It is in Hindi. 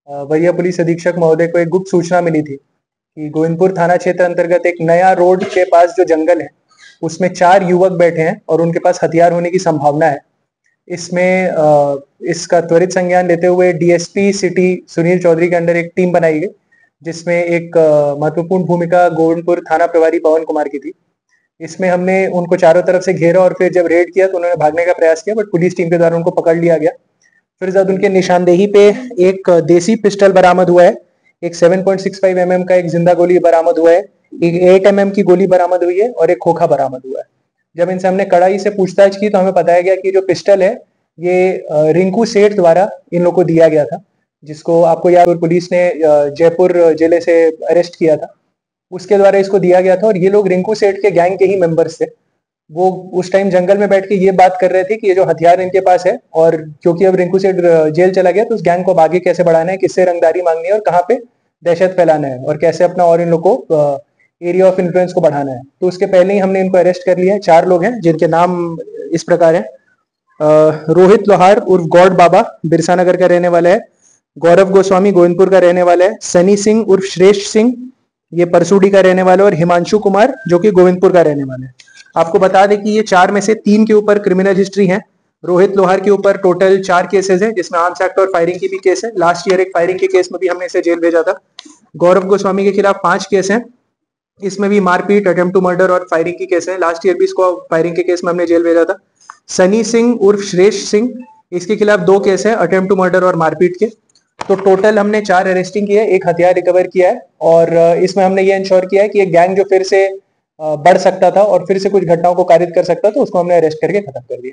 वरीय पुलिस अधीक्षक महोदय को एक गुप्त सूचना मिली थी कि गोविंदपुर थाना क्षेत्र अंतर्गत एक नया रोड के पास जो जंगल है उसमें 4 युवक बैठे हैं और उनके पास हथियार होने की संभावना है। इसका त्वरित संज्ञान लेते हुए डीएसपी सिटी सुनील चौधरी के अंडर एक टीम बनाई गई, जिसमें एक महत्वपूर्ण भूमिका गोविंदपुर थाना प्रभारी पवन कुमार की थी। इसमें हमने उनको चारों तरफ से घेरा और फिर जब रेड किया तो उन्होंने भागने का प्रयास किया, बट पुलिस टीम के द्वारा उनको पकड़ लिया गया। फिर जब उनके निशानदेही पे एक देसी पिस्टल बरामद हुआ है, एक 7.65 mm का एक जिंदा गोली बरामद हुआ है, एक 8 mm की गोली बरामद हुई है और एक खोखा बरामद हुआ है। जब इनसे हमने कड़ाई से पूछताछ की तो हमें बताया गया कि जो पिस्टल है ये रिंकू सेठ द्वारा इन लोगों को दिया गया था, जिसको आपको याद पुलिस ने जयपुर जिले से अरेस्ट किया था, उसके द्वारा इसको दिया गया था। और ये लोग रिंकू सेठ के गैंग के ही मेंबर्स थे। वो उस टाइम जंगल में बैठ के ये बात कर रहे थे कि ये जो हथियार इनके पास है, और क्योंकि अब रिंकू सेठ जेल चला गया तो उस गैंग को आगे कैसे बढ़ाना है, किससे रंगदारी मांगनी है और कहाँ पे दहशत फैलाना है और कैसे अपना और इन लोग को एरिया ऑफ इन्फ्लुएंस को बढ़ाना है। तो उसके पहले ही हमने इनको अरेस्ट कर लिया है। 4 लोग हैं जिनके नाम इस प्रकार है। रोहित लोहार उर्फ गॉड बाबा बिरसा नगर का रहने वाला है। गौरव गोस्वामी गोविंदपुर का रहने वाला है। सनी सिंह उर्फ श्रेष्ठ सिंह ये परसूडी का रहने वाला है। और हिमांशु कुमार जो कि गोविंदपुर का रहने वाला है। आपको बता दें कि ये 4 में से 3 के ऊपर क्रिमिनल हिस्ट्री है। रोहित लोहार के ऊपर टोटल 4 केसेस हैं, जिसमें आर्म्स एक्ट और फायरिंग की भी केस है। लास्ट ईयर एक फायरिंग के केस में भी हमने इसे जेल भेजा था। गौरव गोस्वामी के खिलाफ 5 केस हैं, इसमें भी मारपीट, अटेम्प्ट टू मर्डर और फायरिंग की केस है। लास्ट ईयर भी इसको फायरिंग के केस में हमने जेल भेजा था। सनी सिंह उर्फ श्रेष्ठ सिंह इसके खिलाफ 2 केस है, अटेम्प्ट टू मर्डर और मारपीट के। तो टोटल हमने 4 अरेस्टिंग की है, 1 हथियार रिकवर किया है। और इसमें हमने ये इंश्योर किया है कि एक गैंग जो फिर से बढ़ सकता था और फिर से कुछ घटनाओं को कारित कर सकता था, उसको हमने अरेस्ट करके खत्म कर दिया।